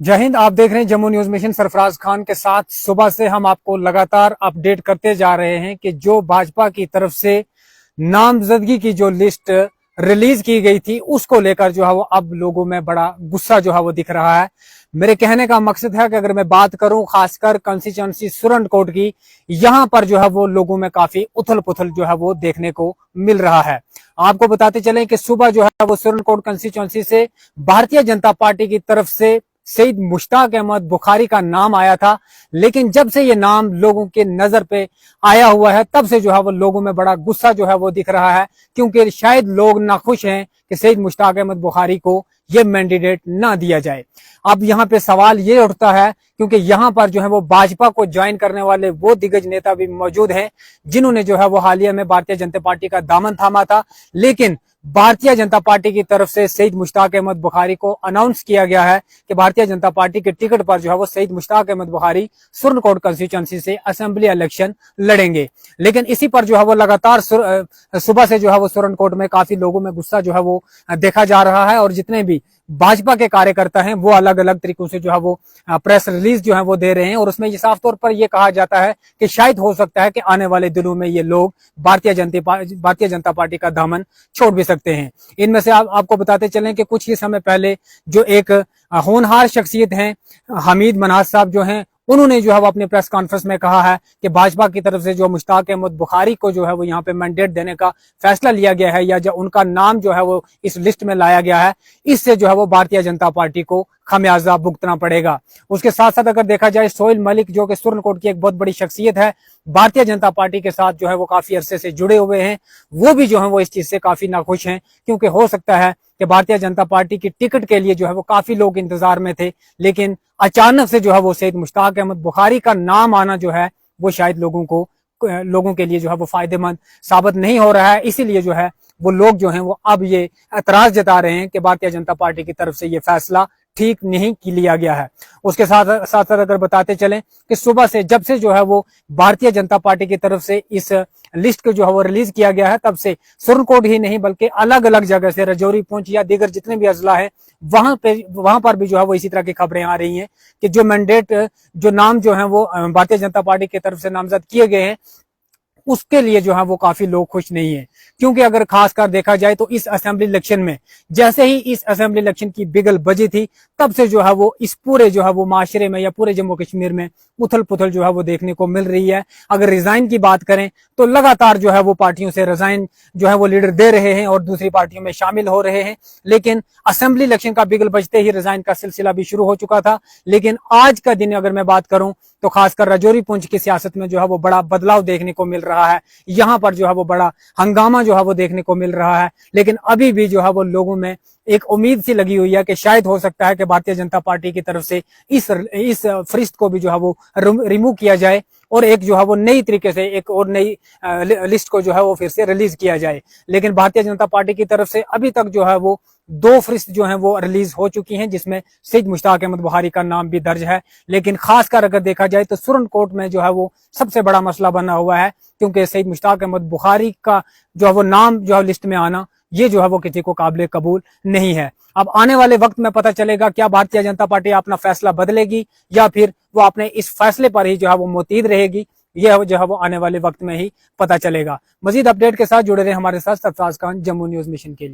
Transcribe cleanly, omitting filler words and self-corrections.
जय हिंद। आप देख रहे हैं जम्मू न्यूज मिशन सरफराज खान के साथ। सुबह से हम आपको लगातार अपडेट करते जा रहे हैं कि जो भाजपा की तरफ से नामजदगी की जो लिस्ट रिलीज की गई थी उसको लेकर जो है वो अब लोगों में बड़ा गुस्सा जो है वो दिख रहा है। मेरे कहने का मकसद है कि अगर मैं बात करूं खासकर कंस्टिट्यूएंसी सुरनकोट की, यहां पर जो है वो लोगों में काफी उथल पुथल जो है वो देखने को मिल रहा है। आपको बताते चलें कि सुबह जो है वो सुरनकोट कंस्टिट्यूएंसी से भारतीय जनता पार्टी की तरफ से सईद मुश्ताक अहमद बुखारी का नाम आया था, लेकिन जब से ये नाम लोगों के नजर पे आया हुआ है तब से जो है वो लोगों में बड़ा गुस्सा जो है वो दिख रहा है, क्योंकि शायद लोग नाखुश हैं कि सईद मुश्ताक अहमद बुखारी को ये मैंडेट ना दिया जाए। अब यहाँ पे सवाल ये उठता है क्योंकि यहाँ पर जो है वो भाजपा को ज्वाइन करने वाले वो दिग्गज नेता भी मौजूद हैं जिन्होंने जो है वो हालिया में भारतीय जनता पार्टी का दामन थामा था, लेकिन भारतीय जनता पार्टी की तरफ से सईद मुश्ताक अहमद बुखारी को अनाउंस किया गया है कि भारतीय जनता पार्टी के टिकट पर जो है वो सईद मुश्ताक अहमद बुखारी सुरनकोट कंस्टिट्यूएंसी से असेंबली इलेक्शन लड़ेंगे। लेकिन इसी पर जो है वो लगातार सुबह से जो है वो सुरनकोट में काफी लोगों में गुस्सा जो है वो देखा जा रहा है और जितने भी भाजपा के कार्यकर्ता हैं वो अलग अलग तरीकों से जो है वो प्रेस रिलीज जो है वो दे रहे हैं और उसमें ये साफ तौर पर ये कहा जाता है कि शायद हो सकता है कि आने वाले दिनों में ये लोग भारतीय जनता पार्टी का दामन छोड़ भी सकते हैं। इनमें से आपको बताते चलें कि कुछ ही समय पहले जो एक होनहार शख्सियत हैं हमीद मनाज साहब जो हैं, उन्होंने जो है वो अपने प्रेस कॉन्फ्रेंस में कहा है कि भाजपा की तरफ से जो मुश्ताक अहमद बुखारी को जो है वो यहाँ पे मैंडेट देने का फैसला लिया गया है या जो उनका नाम जो है वो इस लिस्ट में लाया गया है, इससे जो है वो भारतीय जनता पार्टी को खमियाजा भुगतना पड़ेगा। उसके साथ साथ अगर देखा जाए सोहेल मलिक जो कि सुरनकोट की एक बहुत बड़ी शख्सियत है, भारतीय जनता पार्टी के साथ जो है वो काफी अरसे से जुड़े हुए हैं, वो भी जो है वो इस चीज से काफी नाखुश हैं क्योंकि हो सकता है कि भारतीय जनता पार्टी की टिकट के लिए जो है वो काफी लोग इंतजार में थे, लेकिन अचानक से जो है वो सईद मुश्ताक अहमद बुखारी का नाम आना जो है वो शायद लोगों के लिए जो है वो फायदेमंद साबित नहीं हो रहा है। इसीलिए जो है वो लोग जो हैं वो अब ये एतराज जता रहे हैं कि भारतीय जनता पार्टी की तरफ से ये फैसला ठीक नहीं लिया गया है। उसके साथ साथ अगर बताते चलें कि सुबह से जब से जो है वो भारतीय जनता पार्टी की तरफ से इस लिस्ट को जो है वो रिलीज किया गया है, तब से सुरनकोट ही नहीं बल्कि अलग अलग जगह से रजौरी, पुंछ या दीगर जितने भी अजला है वहां पर भी जो है वो इसी तरह की खबरें आ रही हैं कि जो मैंडेट जो नाम जो है वो भारतीय जनता पार्टी की तरफ से नामजद किए गए हैं उसके लिए जो है वो काफी लोग खुश नहीं है, क्योंकि अगर खासकर देखा जाए तो इस असेंबली इलेक्शन में जैसे ही इस असेंबली इलेक्शन की बिगल बजी थी तब से जो है वो इस पूरे जो है वो माशरे में या पूरे जम्मू कश्मीर में उथल पुथल जो है वो देखने को मिल रही है। अगर रिजाइन की बात करें तो लगातार जो है वो पार्टियों से रिजाइन जो है वो लीडर दे रहे हैं और दूसरी पार्टियों में शामिल हो रहे हैं, लेकिन असेंबली इलेक्शन का बिगल बजते ही रिजाइन का सिलसिला भी शुरू हो चुका था। लेकिन आज का दिन अगर मैं बात करूं तो खासकर रजौरी पुंछ की सियासत में जो है वो बड़ा बदलाव देखने को मिल रहा है। यहाँ पर जो है वो बड़ा हंगामा जो है वो देखने को मिल रहा है, लेकिन अभी भी जो है वो लोगों में एक उम्मीद सी लगी हुई है कि शायद हो सकता है कि भारतीय जनता पार्टी की तरफ से इस फरिश्त को भी जो है वो रिमूव किया जाए और एक जो है वो नई तरीके से एक और नई लिस्ट को जो है वो फिर से रिलीज किया जाए। लेकिन भारतीय जनता पार्टी की तरफ से अभी तक जो है वो 2 फरिश्त जो हैं वो रिलीज हो चुकी हैं, जिसमें सईद मुश्ताक अहमद बुखारी का नाम भी दर्ज है। लेकिन खासकर अगर देखा जाए तो सुरनकोट में जो है वो सबसे बड़ा मसला बना हुआ है, क्योंकि सईद मुश्ताक अहमद बुखारी का जो है वो नाम जो है लिस्ट में आना ये जो है वो किसी को काबिल कबूल नहीं है। अब आने वाले वक्त में पता चलेगा क्या भारतीय जनता पार्टी अपना फैसला बदलेगी या फिर वो अपने इस फैसले पर ही जो है वो मुतईद रहेगी, यह जो है वो आने वाले वक्त में ही पता चलेगा। मजीद अपडेट के साथ जुड़े रहे हमारे साथ सरफराज खान जम्मू न्यूज मिशन के लिए।